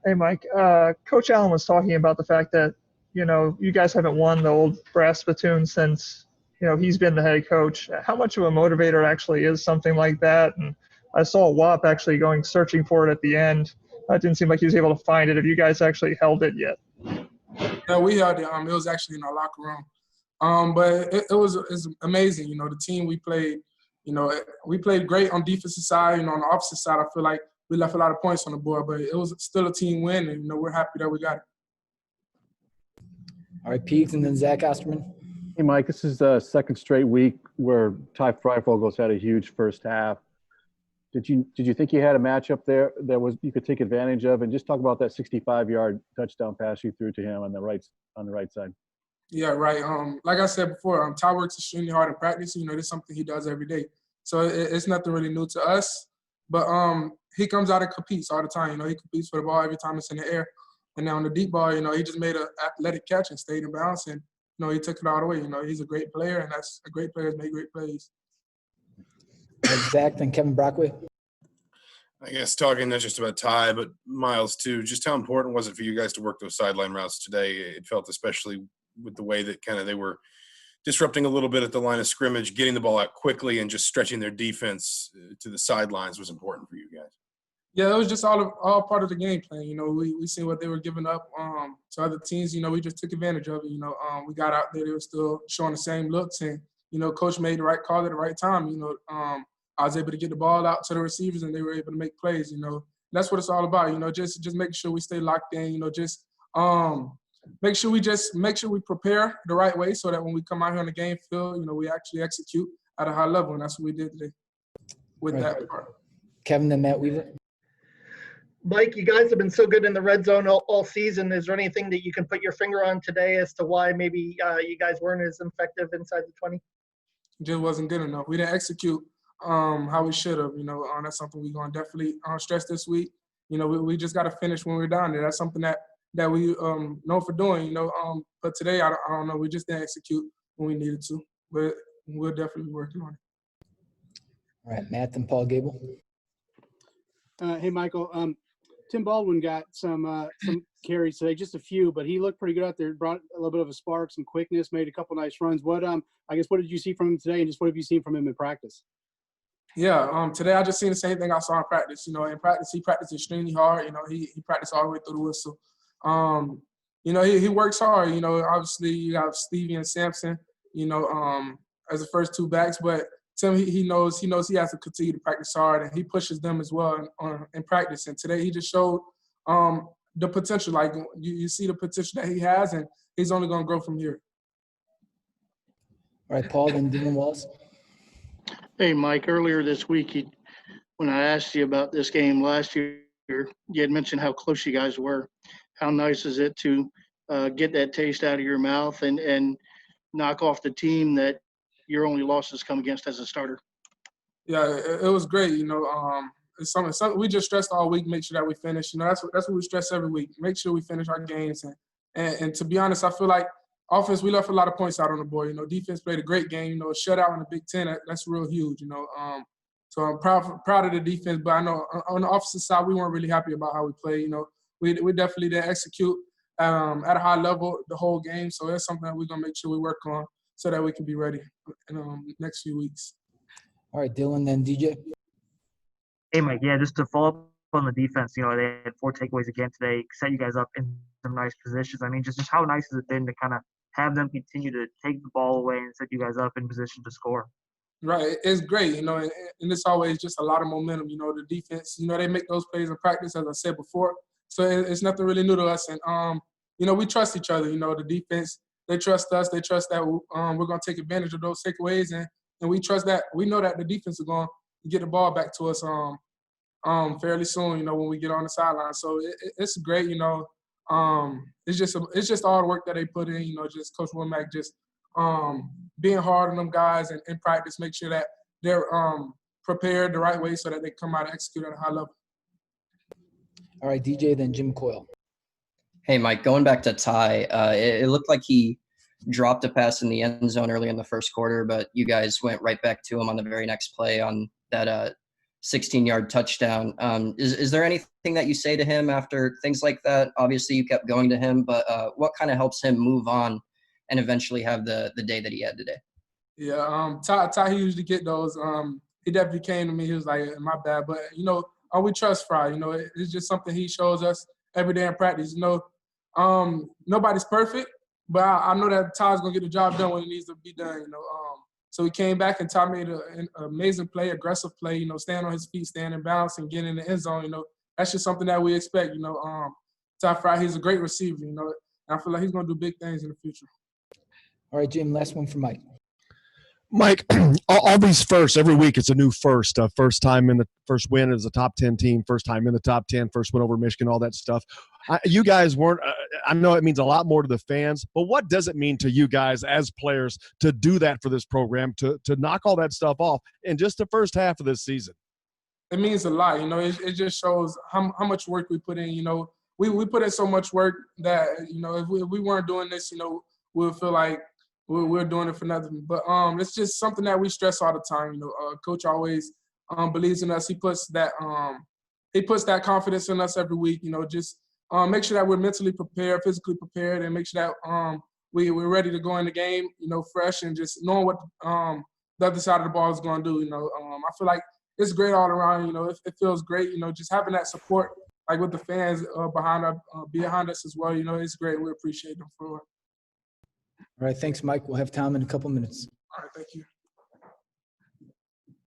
Hey, Mike. Coach Allen was talking about the fact that, you guys haven't won the old brass spittoon since, he's been the head coach. How much of a motivator actually is something like that? And I saw Wap actually going searching for it at the end. It didn't seem like he was able to find it. Have you guys actually held it yet? Yeah, we held it. It was actually in our locker room. But it's amazing. The team we played, we played great on defensive side. On the opposite side, I feel like we left a lot of points on the board, but it was still a team win, and, we're happy that we got it. All right, Peegs, and then Zach Osterman. Hey, Mike, this is the second straight week where Fryfogle's had a huge first half. Did you think you had a matchup there that you could take advantage of? And just talk about that 65-yard touchdown pass you threw to him on the right side. Yeah, right. Like I said before, Ty works extremely hard in practice. It's something he does every day. So it's nothing really new to us. But he comes out and competes all the time. He competes for the ball every time it's in the air. And now on the deep ball, he just made an athletic catch and stayed in bounds. And, he took it all the way. He's a great player, and that's a great player make great plays. Zach, then Kevin Brockway. I guess talking not just about Ty, but Miles too, just how important was it for you guys to work those sideline routes today? It felt, especially with the way that kind of they were disrupting a little bit at the line of scrimmage, getting the ball out quickly and just stretching their defense to the sidelines was important for you guys. Yeah, it was just all part of the game plan. We seen what they were giving up to other teams. We just took advantage of it. We got out there, they were still showing the same looks, and coach made the right call at the right time. I was able to get the ball out to the receivers, and they were able to make plays. That's what it's all about. Just making sure we stay locked in. Make sure we prepare the right way so that when we come out here on the game field, we actually execute at a high level, and that's what we did today with that part. Kevin, then Matt Weaver. Mike, you guys have been so good in the red zone all season. Is there anything that you can put your finger on today as to why maybe you guys weren't as effective inside the 20? It just wasn't good enough. We didn't execute how we should have. That's something we're going to definitely stress this week. We just got to finish when we're down there. That's something that we know for doing. But today, I don't know. We just didn't execute when we needed to. But we're definitely working on it. All right, Matt and Paul Gable. Hey, Michael. Tim Baldwin got some carries today, just a few, but he looked pretty good out there. Brought a little bit of a spark, some quickness, made a couple nice runs. What did you see from him today, and just what have you seen from him in practice? Yeah, today I just seen the same thing I saw in practice. In practice he practiced extremely hard. He practiced all the way through the whistle. He works hard. Obviously you got Stevie and Sampson. As the first two backs, but Tim, he knows he has to continue to practice hard, and he pushes them as well in practice. And today he just showed the potential. Like you see the potential that he has, and he's only going to grow from here. All right, Paul, then Dylan Wallace. Hey, Mike, earlier this week, when I asked you about this game last year, you had mentioned how close you guys were. How nice is it to get that taste out of your mouth and knock off the team that your only losses come against as a starter? Yeah, it was great. It's something we just stressed all week. Make sure that we finish. That's what we stress every week. Make sure we finish our games. And to be honest, I feel like offense, we left a lot of points out on the board. Defense played a great game. A shutout in the Big Ten, that's real huge. So I'm proud of the defense. But I know on the offensive side, we weren't really happy about how we played. We definitely didn't execute at a high level the whole game. So that's something that we're gonna make sure we work on so that we can be ready in the next few weeks. All right, Dylan, then DJ. Hey, Mike. Yeah, just to follow up on the defense, they had 4 takeaways again today, set you guys up in some nice positions. I mean, just how nice has it been to kind of have them continue to take the ball away and set you guys up in position to score? Right. It's great, and it's always just a lot of momentum. The defense, they make those plays in practice, as I said before. So it's nothing really new to us. And, we trust each other. The defense, they trust us. They trust that we're going to take advantage of those takeaways. And we trust that. We know that the defense is going to get the ball back to us fairly soon, when we get on the sideline. So it's great, It's just all the work that they put in, just Coach Womack just being hard on them guys and in practice, make sure that they're prepared the right way so that they come out and execute at a high level. All right, DJ, then Jim Coyle. Hey, Mike, going back to Ty, it looked like he dropped a pass in the end zone early in the first quarter, but you guys went right back to him on the very next play on that 16-yard touchdown. Is there anything that you say to him after things like that? Obviously, you kept going to him, but what kind of helps him move on and eventually have the day that he had today? Yeah, Ty, he usually get those. He definitely came to me. He was like, "My bad," but we trust Fry. It's just something he shows us every day in practice. Nobody's perfect, but I know that Ty's gonna get the job done when it needs to be done. So he came back and Ty made an amazing play, aggressive play. Stand on his feet, stand in balance, and get in the end zone. That's just something that we expect. Ty Fry, he's a great receiver. And I feel like he's gonna do big things in the future. All right, Jim, last one for Mike. Mike, all these firsts, every week it's a new first. First time in the first win as a top 10 team, first time in the top 10, first win over Michigan, all that stuff. You guys weren't I know it means a lot more to the fans, but what does it mean to you guys as players to do that for this program, to knock all that stuff off in just the first half of this season? It means a lot. It just shows how much work we put in. We put in so much work that, if we weren't doing this, we would feel like we're doing it for nothing. But it's just something that we stress all the time. Coach always believes in us. He puts that confidence in us every week. Just make sure that we're mentally prepared, physically prepared, and make sure that we're ready to go in the game, fresh and just knowing what the other side of the ball is going to do. I feel like it's great all around. It feels great. Just having that support, like with the fans behind us as well. It's great. We appreciate them for it. All right, thanks, Mike. We'll have Tom in a couple minutes. All right, thank you.